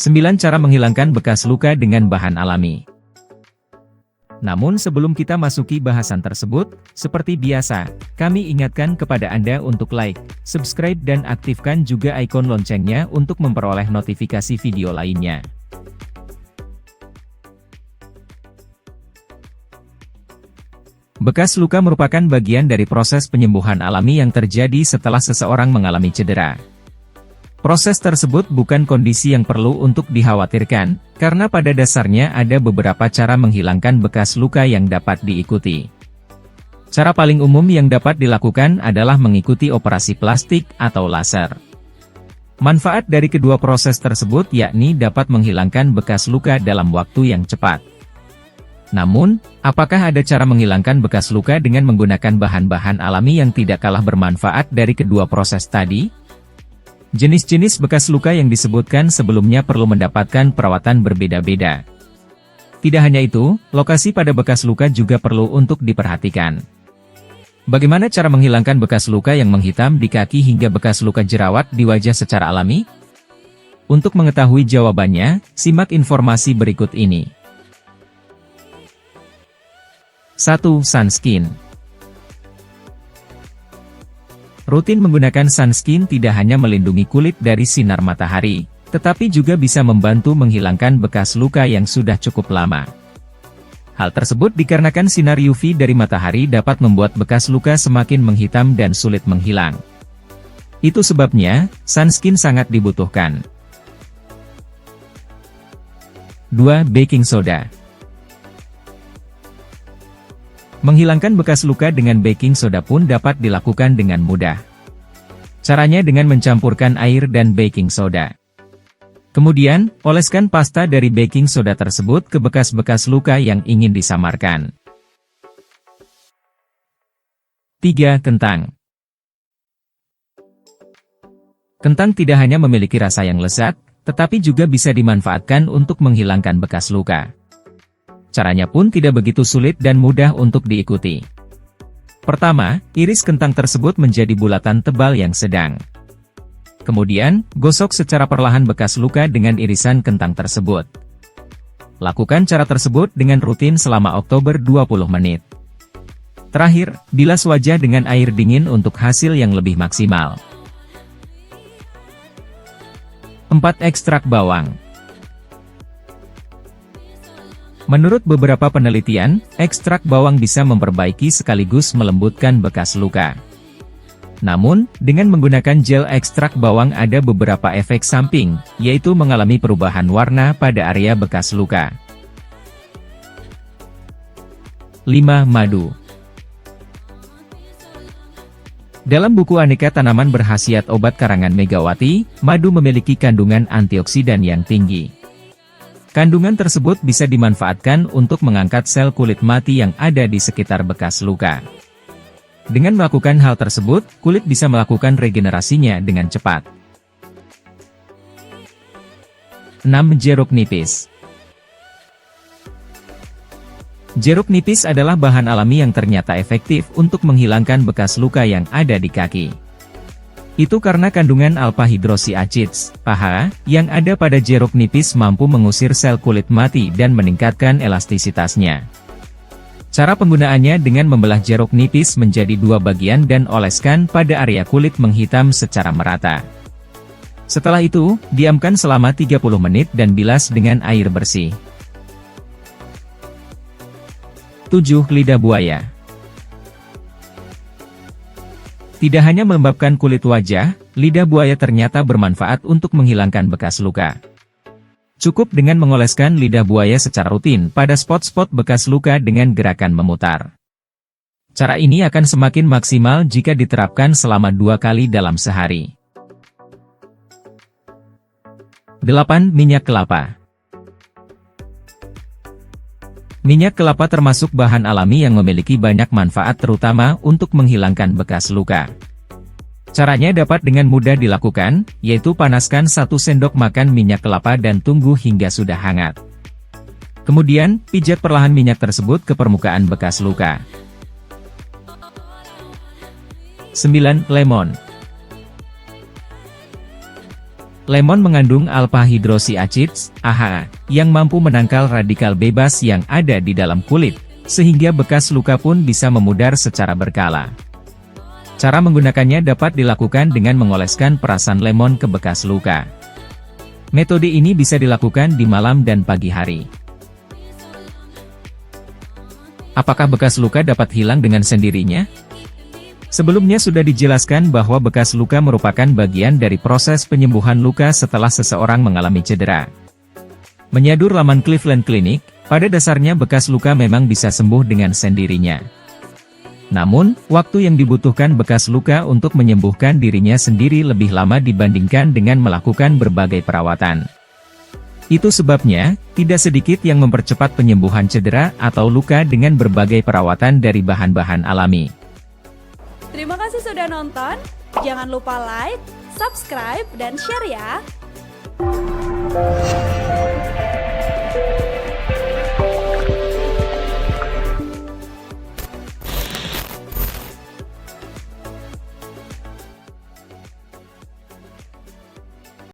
9 cara menghilangkan bekas luka dengan bahan alami. Namun sebelum kita masuki bahasan tersebut, seperti biasa, kami ingatkan kepada Anda untuk like, subscribe dan aktifkan juga ikon loncengnya untuk memperoleh notifikasi video lainnya. Bekas luka merupakan bagian dari proses penyembuhan alami yang terjadi setelah seseorang mengalami cedera. Proses tersebut bukan kondisi yang perlu untuk dikhawatirkan, karena pada dasarnya ada beberapa cara menghilangkan bekas luka yang dapat diikuti. Cara paling umum yang dapat dilakukan adalah mengikuti operasi plastik atau laser. Manfaat dari kedua proses tersebut yakni dapat menghilangkan bekas luka dalam waktu yang cepat. Namun, apakah ada cara menghilangkan bekas luka dengan menggunakan bahan-bahan alami yang tidak kalah bermanfaat dari kedua proses tadi? Jenis-jenis bekas luka yang disebutkan sebelumnya perlu mendapatkan perawatan berbeda-beda. Tidak hanya itu, lokasi pada bekas luka juga perlu untuk diperhatikan. Bagaimana cara menghilangkan bekas luka yang menghitam di kaki hingga bekas luka jerawat di wajah secara alami? Untuk mengetahui jawabannya, simak informasi berikut ini. 1. Sunscreen. Rutin menggunakan sunscreen tidak hanya melindungi kulit dari sinar matahari, tetapi juga bisa membantu menghilangkan bekas luka yang sudah cukup lama. Hal tersebut dikarenakan sinar UV dari matahari dapat membuat bekas luka semakin menghitam dan sulit menghilang. Itu sebabnya, sunscreen sangat dibutuhkan. 2. Baking soda. Menghilangkan bekas luka dengan baking soda pun dapat dilakukan dengan mudah. Caranya dengan mencampurkan air dan baking soda. Kemudian, oleskan pasta dari baking soda tersebut ke bekas-bekas luka yang ingin disamarkan. 3. Kentang. Kentang tidak hanya memiliki rasa yang lezat, tetapi juga bisa dimanfaatkan untuk menghilangkan bekas luka. Caranya pun tidak begitu sulit dan mudah untuk diikuti. Pertama, iris kentang tersebut menjadi bulatan tebal yang sedang. Kemudian, gosok secara perlahan bekas luka dengan irisan kentang tersebut. Lakukan cara tersebut dengan rutin selama Oktober 20 menit. Terakhir, bilas wajah dengan air dingin untuk hasil yang lebih maksimal. 4. Ekstrak bawang. Menurut beberapa penelitian, ekstrak bawang bisa memperbaiki sekaligus melembutkan bekas luka. Namun, dengan menggunakan gel ekstrak bawang ada beberapa efek samping, yaitu mengalami perubahan warna pada area bekas luka. 5. Madu. Dalam buku Aneka Tanaman Berkhasiat Obat karangan Megawati, madu memiliki kandungan antioksidan yang tinggi. Kandungan tersebut bisa dimanfaatkan untuk mengangkat sel kulit mati yang ada di sekitar bekas luka. Dengan melakukan hal tersebut, kulit bisa melakukan regenerasinya dengan cepat. 6. Jeruk nipis. Jeruk nipis adalah bahan alami yang ternyata efektif untuk menghilangkan bekas luka yang ada di kaki. Itu karena kandungan alpha-hidroxyacids, (PAH), yang ada pada jeruk nipis mampu mengusir sel kulit mati dan meningkatkan elastisitasnya. Cara penggunaannya dengan membelah jeruk nipis menjadi 2 bagian dan oleskan pada area kulit menghitam secara merata. Setelah itu, diamkan selama 30 menit dan bilas dengan air bersih. 7. Lidah buaya. Tidak hanya melembabkan kulit wajah, lidah buaya ternyata bermanfaat untuk menghilangkan bekas luka. Cukup dengan mengoleskan lidah buaya secara rutin pada spot-spot bekas luka dengan gerakan memutar. Cara ini akan semakin maksimal jika diterapkan selama 2 kali dalam sehari. 8. Minyak kelapa. Minyak kelapa termasuk bahan alami yang memiliki banyak manfaat terutama untuk menghilangkan bekas luka. Caranya dapat dengan mudah dilakukan, yaitu panaskan 1 sendok makan minyak kelapa dan tunggu hingga sudah hangat. Kemudian, pijat perlahan minyak tersebut ke permukaan bekas luka. 9. Lemon. Lemon mengandung alpha hydroxy acids, AHA, yang mampu menangkal radikal bebas yang ada di dalam kulit, sehingga bekas luka pun bisa memudar secara berkala. Cara menggunakannya dapat dilakukan dengan mengoleskan perasan lemon ke bekas luka. Metode ini bisa dilakukan di malam dan pagi hari. Apakah bekas luka dapat hilang dengan sendirinya? Sebelumnya sudah dijelaskan bahwa bekas luka merupakan bagian dari proses penyembuhan luka setelah seseorang mengalami cedera. Menyadur laman Cleveland Clinic, pada dasarnya bekas luka memang bisa sembuh dengan sendirinya. Namun, waktu yang dibutuhkan bekas luka untuk menyembuhkan dirinya sendiri lebih lama dibandingkan dengan melakukan berbagai perawatan. Itu sebabnya, tidak sedikit yang mempercepat penyembuhan cedera atau luka dengan berbagai perawatan dari bahan-bahan alami. Terima kasih sudah nonton, jangan lupa like, subscribe, dan share ya!